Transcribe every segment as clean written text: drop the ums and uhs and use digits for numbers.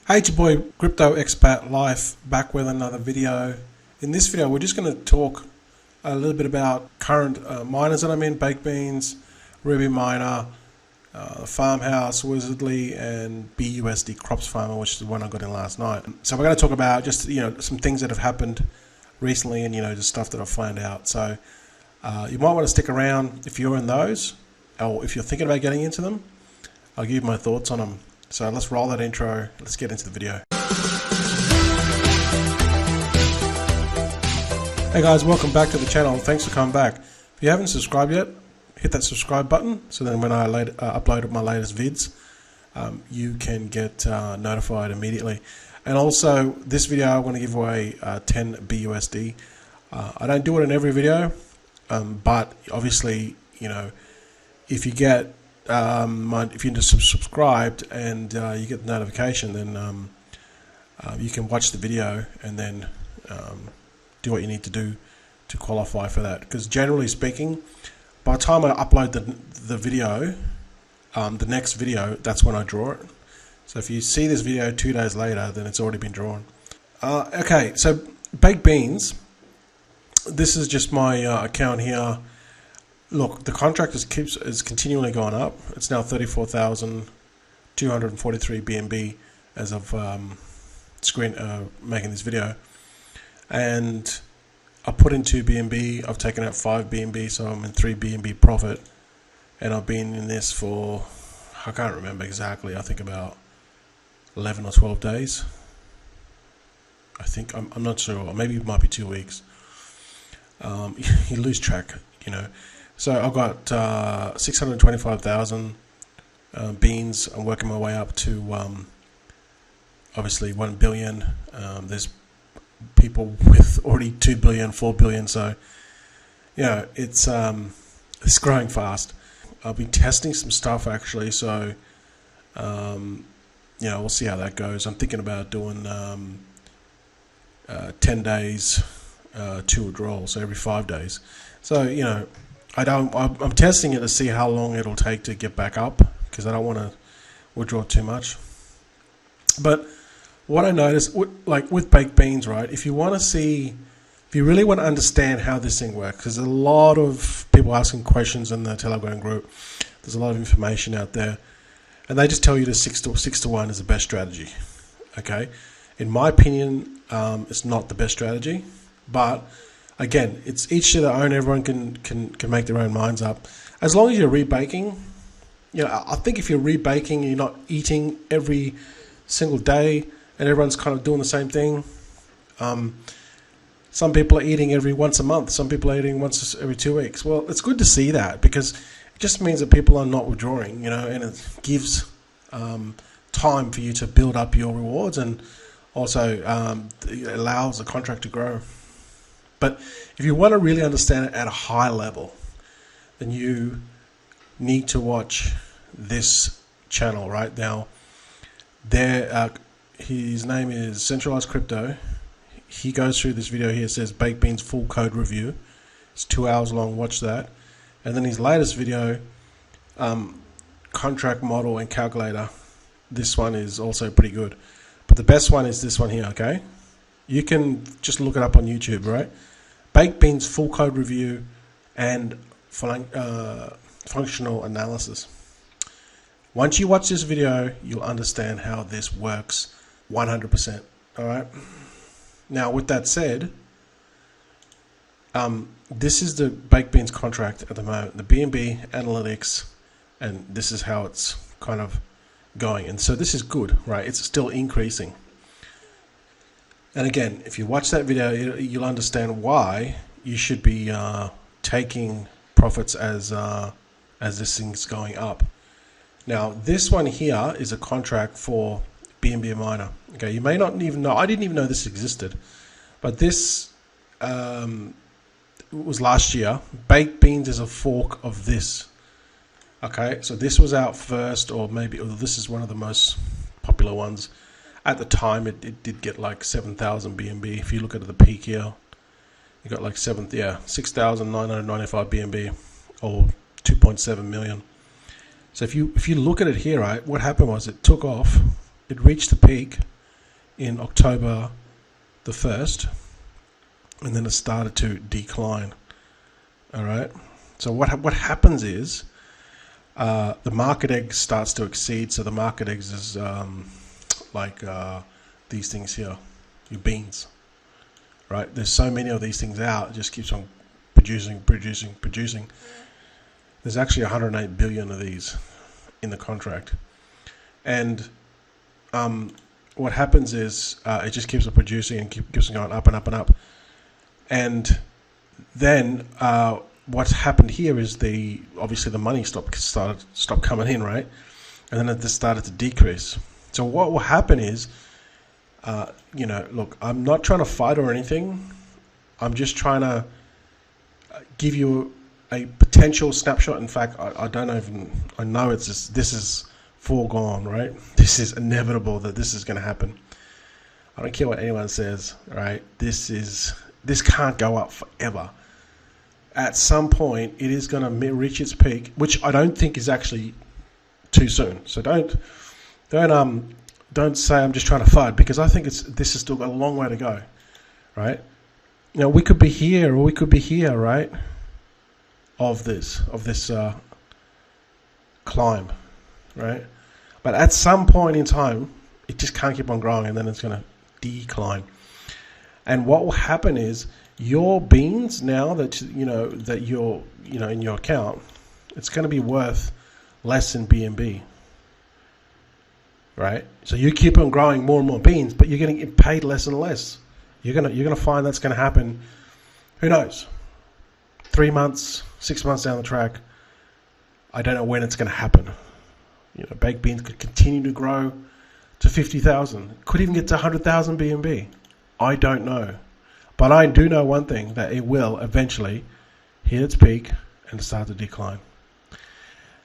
Hey, it's your boy Crypto Expat Life back with another video. In this video, we're just going to talk a little bit about current miners that I'm in: Baked Beans, Ruby Miner, Farmhouse, BUSD, and BUSD Crops Farmer, which is the one I got in last night. So we're going to talk about just some things that have happened recently, and just stuff that I've found out. So you might want to stick around if you're in those, or if you're thinking about getting into them. I'll give you my thoughts on them. So let's roll that intro. Let's get into the video. Hey guys, welcome back to the channel. Thanks for coming back. If you haven't subscribed yet, hit that subscribe button. So then when I upload my latest vids, you can get notified immediately. And also, this video I'm going to give away 10 BUSD. I don't do it in every video, but obviously, if you get if you're subscribed and you get the notification, then you can watch the video and then do what you need to do to qualify for that. Because generally speaking, by the time I upload the video, the next video, that's when I draw it. So if you see this video 2 days later, then it's already been drawn. Okay, so Baked Beans. This is just my account here. Look, the contract is continually going up. It's now 34,243 BNB as of making this video. And I put in 2 BNB. I've taken out 5 BNB, so I'm in 3 BNB profit. And I've been in this for, I can't remember exactly, I think about 11 or 12 days. I think, I'm not sure, maybe it might be 2 weeks. You lose track, So I've got 625,000 beans. I'm working my way up to obviously 1 billion. There's people with already 2 billion, 4 billion. So it's growing fast. I've been testing some stuff actually. So we'll see how that goes. I'm thinking about doing 10 days to withdrawal, so every 5 days. So I'm testing it to see how long it'll take to get back up, because I don't want to withdraw too much. But what I noticed, like with Baked Beans, right? If you really want to understand how this thing works, because there's a lot of people asking questions in the Telegram group. There's a lot of information out there, and they just tell you the 6 to 1 is the best strategy. Okay, in my opinion, it's not the best strategy, but again, it's each to their own. Everyone can make their own minds up. As long as you're rebaking, I think if you're rebaking and you're not eating every single day and everyone's kind of doing the same thing. Some people are eating once a month. Some people are eating once every 2 weeks. Well, it's good to see that, because it just means that people are not withdrawing, and it gives time for you to build up your rewards, and also it allows the contract to grow. But if you want to really understand it at a high level, then you need to watch this channel right now. His name is Centralized Crypto. He goes through this video here. It says Baked Beans full code review. It's 2 hours long. Watch that. And then his latest video, contract model and calculator. This one is also pretty good. But the best one is this one here, okay? You can just look it up on YouTube, right? Baked Beans full code review and functional analysis. Once you watch this video, you'll understand how this works 100%. All right. Now, with that said, this is the Baked Beans contract at the moment, the BNB analytics, and this is how it's kind of going. And so this is good, right? It's still increasing. And again, if you watch that video, you'll understand why you should be taking profits as this thing's going up. Now, this one here is a contract for BNB miner. Okay, you may not even know. I didn't even know this existed, but this was last year. Baked Beans is a fork of this. Okay, so this was out first, or this is one of the most popular ones. At the time, it did get like 7,000 BNB. If you look at the peak here, you got like 6,995 BNB, or 2.7 million. So if you look at it here, right, what happened was it took off, it reached the peak, in October the 1st, and then it started to decline. All right. So what happens is the market egg starts to exceed. So the market eggs is like these things here, your beans, right? There's so many of these things out, it just keeps on producing. There's actually 108 billion of these in the contract, and what happens is it just keeps on producing and keeps on going up and up and up, and then what's happened here is obviously the money stopped coming in, right? And then it just started to decrease. So what will happen is, look, I'm not trying to fight or anything. I'm just trying to give you a potential snapshot. In fact, I know this is foregone, right? This is inevitable that this is going to happen. I don't care what anyone says, right? This can't go up forever. At some point, it is going to reach its peak, which I don't think is actually too soon. So don't say I'm just trying to fight, because I think this has still got a long way to go, right? We could be here or we could be here, right? Of this climb, right? But at some point in time, it just can't keep on growing, and then it's going to decline. And what will happen is your beans, now that you're in your account, it's going to be worth less than BNB, right? So you keep on growing more and more beans, but you're going to get paid less and less. You're gonna find that's going to happen. Who knows? 3 months, 6 months down the track. I don't know when it's going to happen. Baked beans could continue to grow to 50,000. Could even get to 100,000 BNB. I don't know. But I do know one thing, that it will eventually hit its peak and start to decline.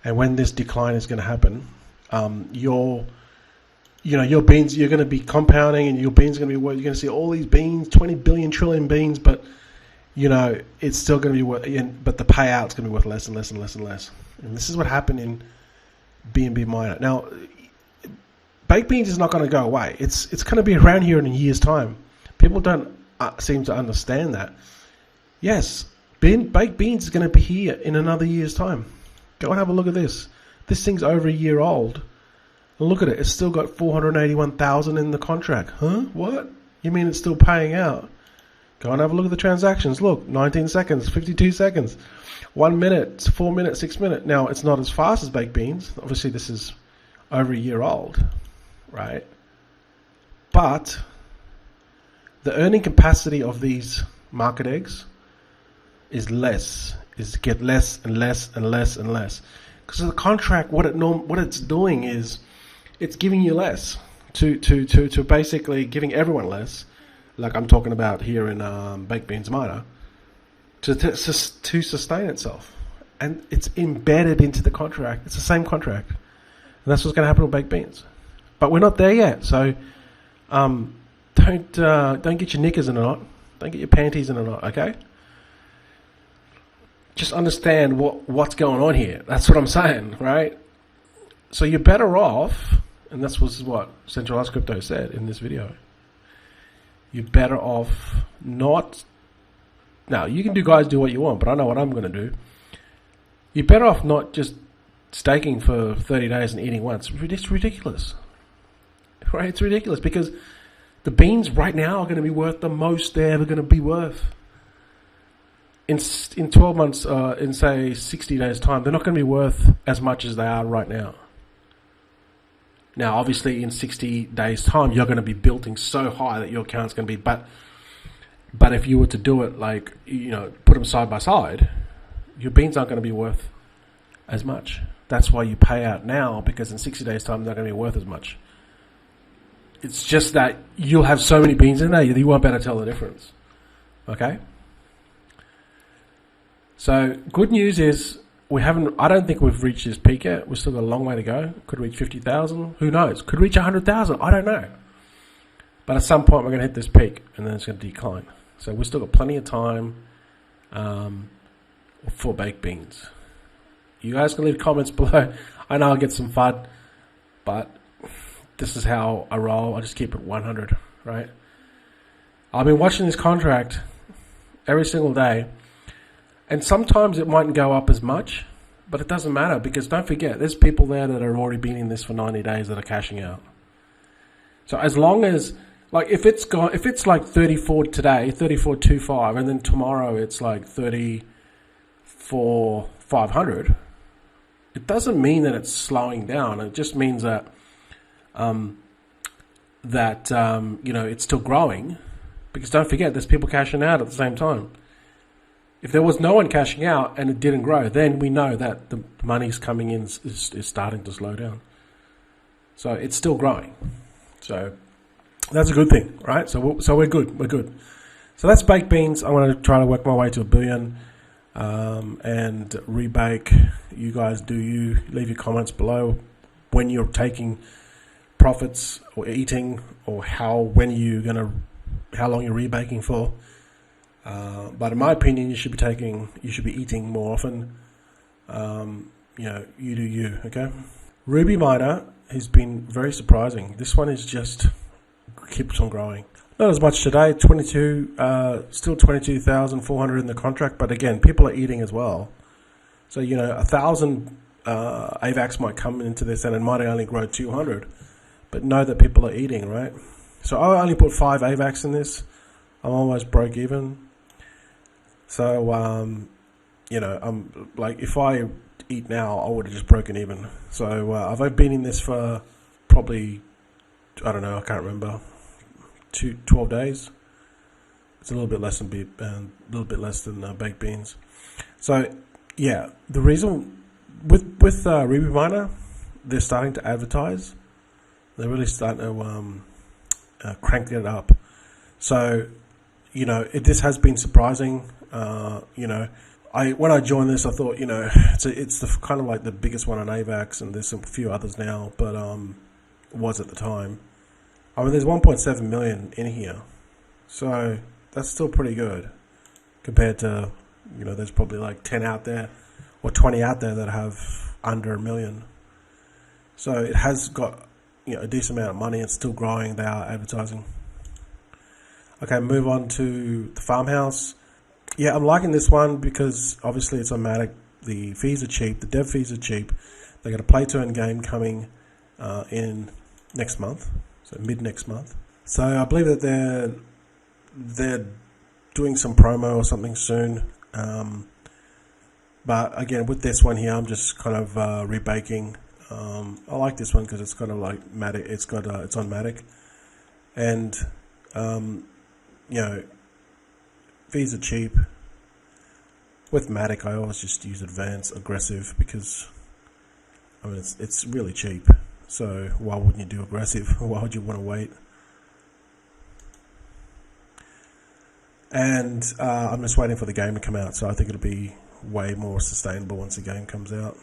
And when this decline is going to happen, your beans, you're going to be compounding, and your beans are going to be worth, you're going to see all these beans, 20 billion trillion beans, but it's still going to be worth, but the payout's going to be worth less and less and less and less. And this is what happened in BNB Miner. Now, baked beans is not going to go away. It's going to be around here in a year's time. People don't seem to understand that. Yes, baked beans is going to be here in another year's time. Go and have a look at this. This thing's over a year old. And look at it. It's still got 481,000 in the contract. Huh? What? You mean it's still paying out? Go and have a look at the transactions. Look, 19 seconds, 52 seconds, 1 minute, 4 minutes, 6 minutes. Now, it's not as fast as baked beans. Obviously, this is over a year old, right? But the earning capacity of these market eggs is get less and less and less and less. Because the contract, what it's doing is it's giving you less to basically giving everyone less. Like I'm talking about here in Baked Beans Miner, to sustain itself. And it's embedded into the contract. It's the same contract. And that's what's going to happen with baked beans. But we're not there yet. So don't get your knickers in a knot. Don't get your panties in a knot, okay? Just understand what's going on here. That's what I'm saying, right? So you're better off, and that's what Centralized Crypto said in this video. You're better off not. Now, you can do what you want, but I know what I'm going to do. You're better off not just staking for 30 days and eating once. It's ridiculous. Right? It's ridiculous because the beans right now are going to be worth the most they're ever going to be worth. In 12 months, in say 60 days time, they're not going to be worth as much as they are right now. Now, obviously, in 60 days time, you're going to be building so high that your account's going to be, but if you were to do it like, put them side by side, your beans aren't going to be worth as much. That's why you pay out now, because in 60 days time, they're not going to be worth as much. It's just that you'll have so many beans in there, you won't be able to tell the difference. Okay? So, good news is I don't think we've reached this peak yet. We've still got a long way to go. Could reach 50,000. Who knows? Could reach 100,000. I don't know. But at some point, we're going to hit this peak, and then it's going to decline. So we've still got plenty of time for baked beans. You guys can leave comments below. I know I'll get some FUD, but this is how I roll. I just keep it 100, right? I've been watching this contract every single day, and sometimes it mightn't go up as much, but it doesn't matter, because don't forget, there's people there that have already been in this for 90 days that are cashing out. So as long as, like, if it's like 34 today, 34.25, and then tomorrow it's like 34.500, it doesn't mean that it's slowing down. It just means that it's still growing, because don't forget, there's people cashing out at the same time. If there was no one cashing out and it didn't grow, then we know that the money's coming in is starting to slow down. So it's still growing. So that's a good thing, right? So we're good. We're good. So that's baked beans. I'm going to try to work my way to $1 billion and rebake. You guys do you. Leave your comments below when you're taking profits or eating, or how long you're rebaking for. But in my opinion, you should be eating more often. You do you, okay? Ruby Miner has been very surprising. This one is just keeps on growing. Not as much today, still 22,400 in the contract, but again, people are eating as well. So, 1,000 AVAX might come into this and it might only grow 200, but know that people are eating, right? So I only put 5 AVAX in this. I'm almost broke even. So, I'm like, if I eat now, I would have just broken even. So I've been in this for probably, I don't know, I can't remember, 12 days. It's a little bit less than baked beans. So yeah, the reason with Ruby Miner, they're starting to advertise. They're really starting to crank it up. So this has been surprising. When I joined this, I thought it's the kind of like the biggest one on AVAX, and there's a few others now, but it was at the time. I mean, there's 1.7 million in here, so that's still pretty good compared to, there's probably like 10 out there or 20 out there that have under $1 million. So it has got a decent amount of money. It's still growing. They are advertising. Okay, move on to the Farmhouse. Yeah, I'm liking this one because obviously it's on Matic. The fees are cheap. The dev fees are cheap. They got a play to earn game coming in next month. So mid next month. So I believe that they're doing some promo or something soon. But again, with this one here, I'm just kind of rebaking. I like this one because it's kind of like Matic. It's on Matic, and fees are cheap. With Matic, I always just use advanced aggressive because it's really cheap. So why wouldn't you do aggressive? Why would you want to wait? And I'm just waiting for the game to come out. So I think it'll be way more sustainable once the game comes out.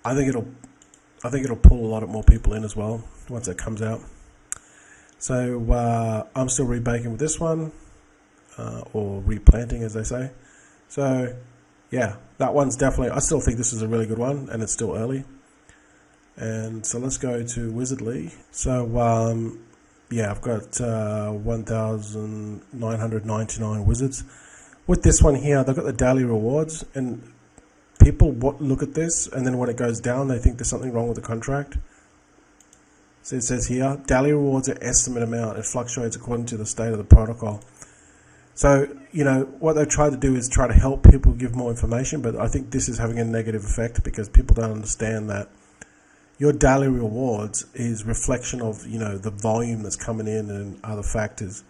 I think it'll pull a lot more people in as well once it comes out. So I'm still rebaking with this one, or replanting, as they say. So yeah, that one's definitely. I still think this is a really good one, and it's still early. And so let's go to Wizardly. So I've got 1,999 wizards. With this one here, they've got the daily rewards, and people look at this, and then when it goes down, they think there's something wrong with the contract. So it says here, daily rewards are estimate amount. It fluctuates according to the state of the protocol. So, what they've tried to do is try to help people give more information, but I think this is having a negative effect because people don't understand that your daily rewards is reflection of, the volume that's coming in and other factors,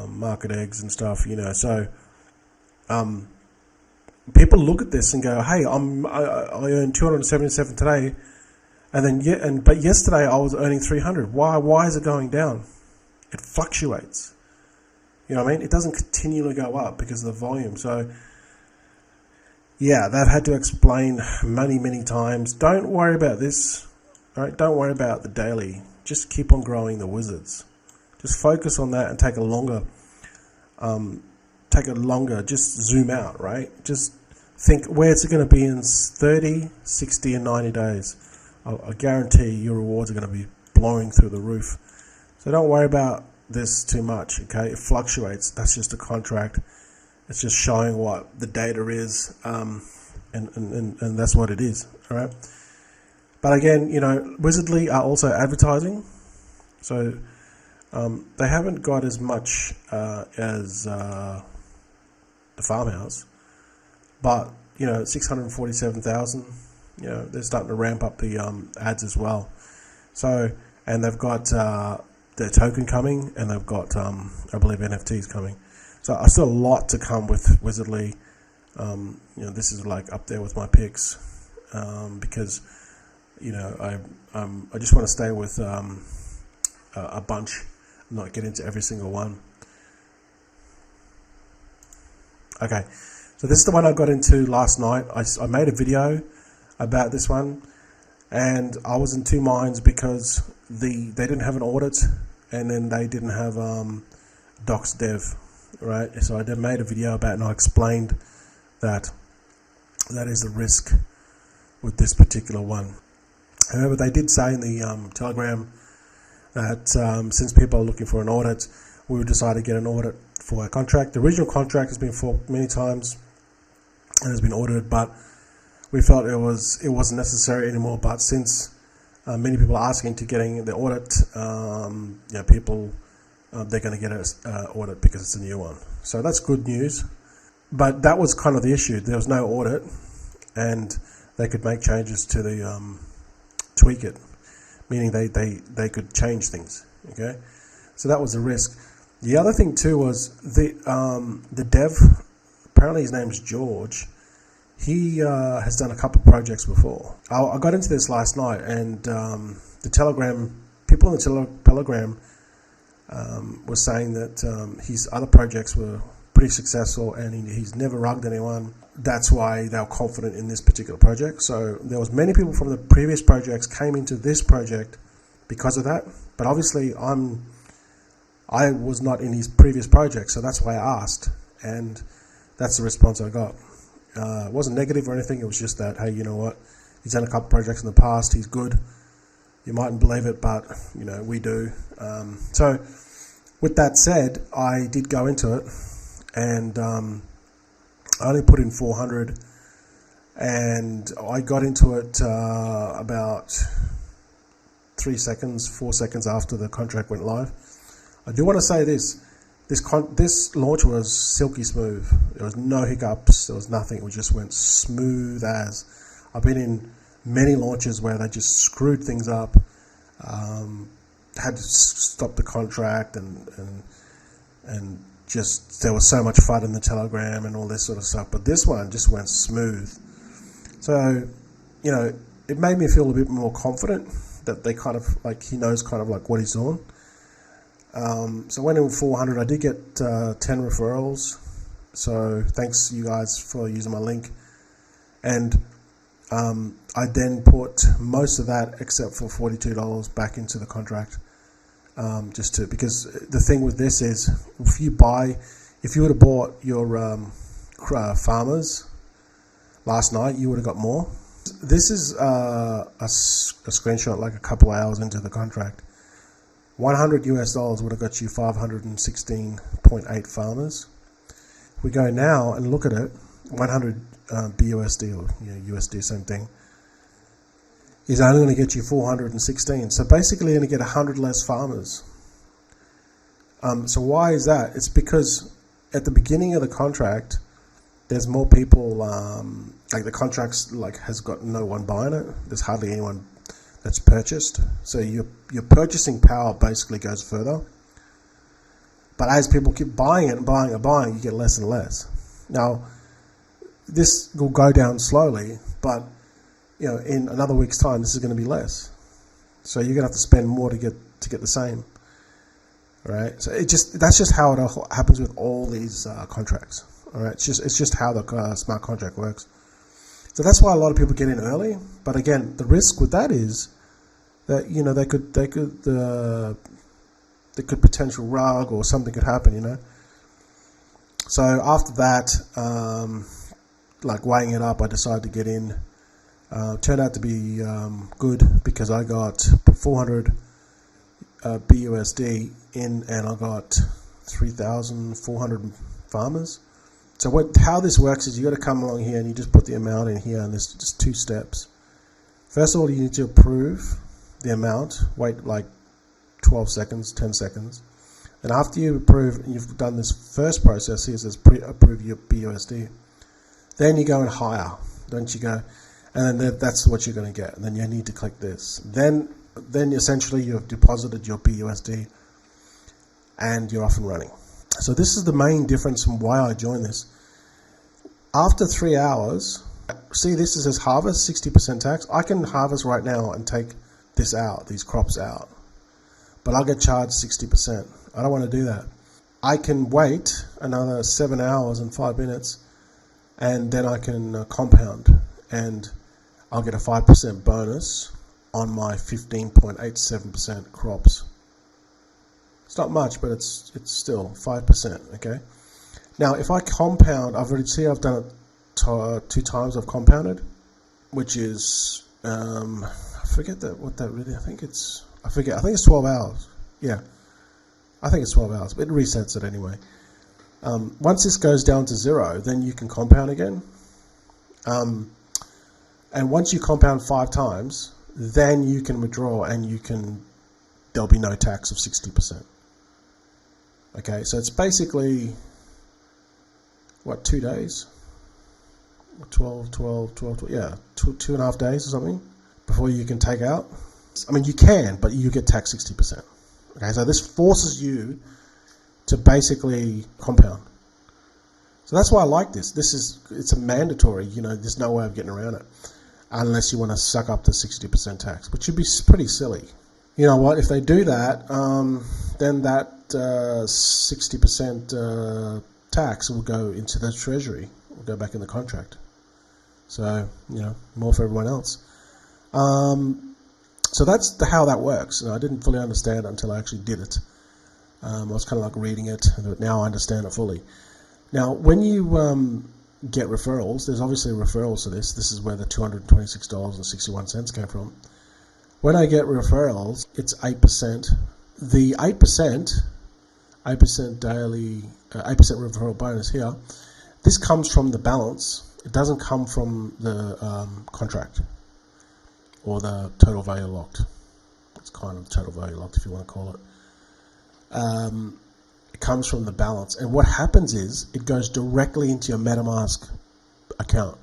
market eggs and stuff, So, people look at this and go, hey, I earned 277 today, but yesterday I was earning 300. Why is it going down? It fluctuates. You know what I mean? It doesn't continually go up because of the volume. So, yeah, they've had to explain many times. Don't worry about this. All right? Don't worry about the daily. Just keep on growing the wizards. Just focus on that and take a longer, just zoom out, right? Just think where it's going to be in 30, 60, and 90 days. I guarantee your rewards are going to be blowing through the roof. So don't worry about this too much, okay? It fluctuates. That's just a contract. It's just showing what the data is, and that's what it is, all right? But again, you know, Wizardly are also advertising, so they haven't got as much as the Farmhouse, but you know, 647,000. You know, they're starting to ramp up the ads as well. So, and they've got their token coming, and they've got I believe NFTs coming. So I still a lot to come with Wizardly. You know, this is like up there with my picks because you know I just want to stay with a bunch, not get into every single one. Okay, so this is the one I got into last night. I made a video about this one, and I was in two minds because they didn't have an audit, and then they didn't have docs dev, right? So I made a video about it, and I explained that is the risk with this particular one. However, they did say in the Telegram that since people are looking for an audit, we would decide to get an audit for our contract. The original contract has been forked many times and has been audited, but we felt it wasn't necessary anymore. But since many people are asking to getting the audit, you know, people they're going to get an audit because it's a new one. So that's good news. But that was kind of the issue. There was no audit, and they could make changes to the tweak it, meaning they could change things. Okay, so that was a risk. The other thing too was the dev. Apparently his name's George. He has done a couple of projects before. I got into this last night, and the Telegram people in the Telegram were saying that his other projects were pretty successful, and he's never rugged anyone. That's why they were confident in this particular project. So there was many people from the previous projects came into this project because of that. But obviously I was not in his previous project, so that's why I asked, and that's the response I got. It wasn't negative or anything. It was just that, hey, you know what? He's done a couple projects in the past. He's good. You mightn't believe it, but you know we do. So with that said, I did go into it, and I only put in 400, and I got into it about 4 seconds after the contract went live. I do want to say this launch was silky smooth. There was no hiccups, there was nothing. It just went smooth as. I've been in many launches where they just screwed things up, had to stop the contract, and just there was so much FUD in the Telegram and all this sort of stuff. But this one just went smooth. So, you know, it made me feel a bit more confident that they kind of like he knows kind of like what he's doing. So went in with 400. I did get 10 referrals. So thanks you guys for using my link. And I then put most of that except for $42 back into the contract. Because the thing with this is if you would have bought your farmers last night, you would have got more. This is a screenshot like a couple of hours into the contract. $100 US would have got you 516.8 farmers. If we go now and look at it, 100 BUSD or USD, same thing, is only going to get you 416. So basically, you're going to get 100 less farmers. So why is that? It's because at the beginning of the contract, there's more people. Like the contract's like has got no one buying it. There's hardly anyone that's purchased. So your purchasing power basically goes further. But as people keep buying it and buying and buying, you get less and less. Now, this will go down slowly, but you know, in another week's time, this is going to be less. So you're going to have to spend more to get the same. All right. So that's just how it happens with all these contracts. All right. It's just how the smart contract works. So that's why a lot of people get in early. But again, the risk with that is that you know they could potential rug or something could happen. You know. So after that, like weighing it up, I decided to get in. Turned out to be good because I got 400 BUSD in, and I got 3,400 farmers. So how this works is you got to come along here and you just put the amount in here, and there's just 2 steps. First of all, you need to approve the amount, wait like 12 seconds, 10 seconds. And after you approve, you've done this first process here, it says approve your BUSD. Then you go and hire, don't you go? And then that's what you're going to get. And then you need to click this. Then essentially you've deposited your BUSD and you're off and running. So this is the main difference from why I joined this. After 3 hours, see this says harvest, 60% tax. I can harvest right now and take this out, these crops out. But I'll get charged 60%. I don't want to do that. I can wait another 7 hours and 5 minutes, and then I can compound, and I'll get a 5% bonus on my 15.87% crops. It's not much, but it's still 5%, okay? Now, if I compound, I've done it 2 times I've compounded, which is, I forget what that really, I think it's 12 hours. Yeah, I think it's 12 hours, but it resets it anyway. Once this goes down to 0, then you can compound again. And once you compound 5 times, then you can withdraw, and there'll be no tax of 60%. Okay, so it's basically, what, 2 days? 12, yeah, 2.5 days or something before you can take out. I mean, you can, but you get taxed 60%. Okay, so this forces you to basically compound. So that's why I like this. It's a mandatory, there's no way of getting around it unless you want to suck up the 60% tax, which would be pretty silly. You know what, if they do that, then that 60% tax will go into the treasury, will go back in the contract. So, more for everyone else. So that's how that works. And I didn't fully understand it until I actually did it. I was kind of like reading it, but now I understand it fully. Now, when you get referrals, there's obviously referrals to this. This is where the $226.61 came from. When I get referrals, it's 8%. The 8% daily, 8% referral bonus here, this comes from the balance. It doesn't come from the contract or the total value locked. It's kind of total value locked, if you want to call it. It comes from the balance, and what happens is it goes directly into your MetaMask account.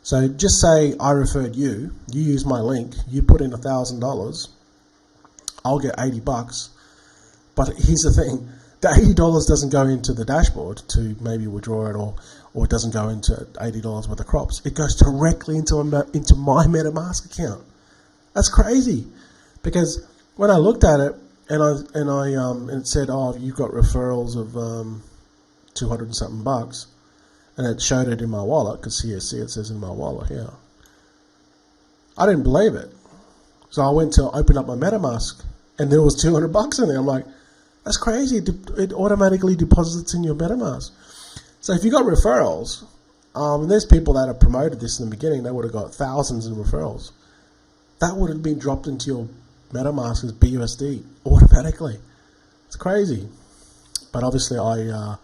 So just say I referred you use my link, you put in $1,000, I'll get $80. But here's the thing, the $80 doesn't go into the dashboard to maybe withdraw it, or it doesn't go into $80 worth of crops. It goes directly into my MetaMask account. That's crazy, because when I looked at it, and it said, oh, you've got referrals of 200 and something bucks, and it showed it in my wallet, because here, see, it says in my wallet here. I didn't believe it, so I went to open up my MetaMask, and there was 200 bucks in there. I'm like, that's crazy. It automatically deposits in your MetaMask. So if you got referrals, and there's people that have promoted this in the beginning, they would have got thousands in referrals. That would have been dropped into your MetaMask as BUSD automatically. It's crazy. But obviously I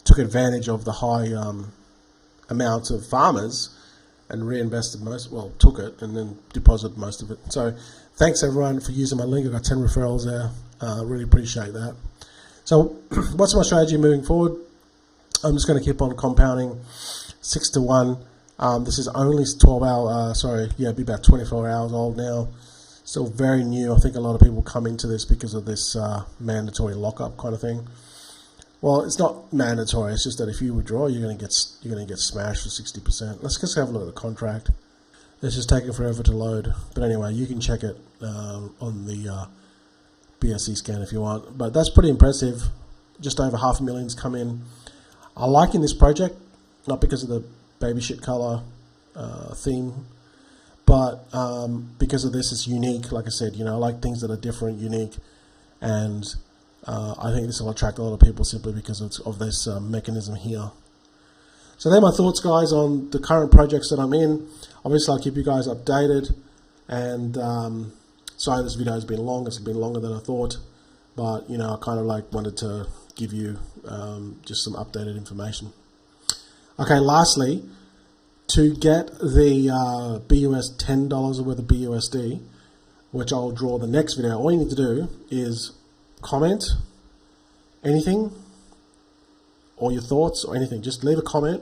took advantage of the high amounts of farmers and reinvested took it and then deposited most of it. So thanks everyone for using my link. I got 10 referrals there. Really appreciate that. So what's my strategy moving forward? I'm just going to keep on compounding 6 to 1. This is only 12 hours, it'd be about 24 hours old now. Still very new. I think a lot of people come into this because of this mandatory lockup kind of thing. Well, it's not mandatory. It's just that if you withdraw, you're going to get smashed for 60%. Let's just have a look at the contract. This is taking forever to load, but anyway, you can check it on the BSC scan if you want. But that's pretty impressive. Just over 500,000's come in. I'm liking this project, not because of the baby shit color theme, but because of this, it's unique. Like I said, I like things that are different, unique, and I think this will attract a lot of people simply because of this mechanism here. So they're my thoughts, guys, on the current projects that I'm in. Obviously, I'll keep you guys updated, and Sorry, this video has been long. It's been longer than I thought, but you know, I kind of like wanted to give you just some updated information. Okay, lastly, to get the BUS $10 worth of BUSD, which I'll draw the next video, all you need to do is comment anything, or your thoughts or anything. Just leave a comment,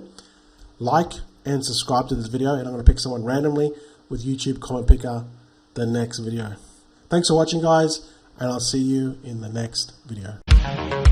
like and subscribe to this video, and I'm going to pick someone randomly with YouTube Comment Picker the next video. Thanks for watching, guys, and I'll see you in the next video.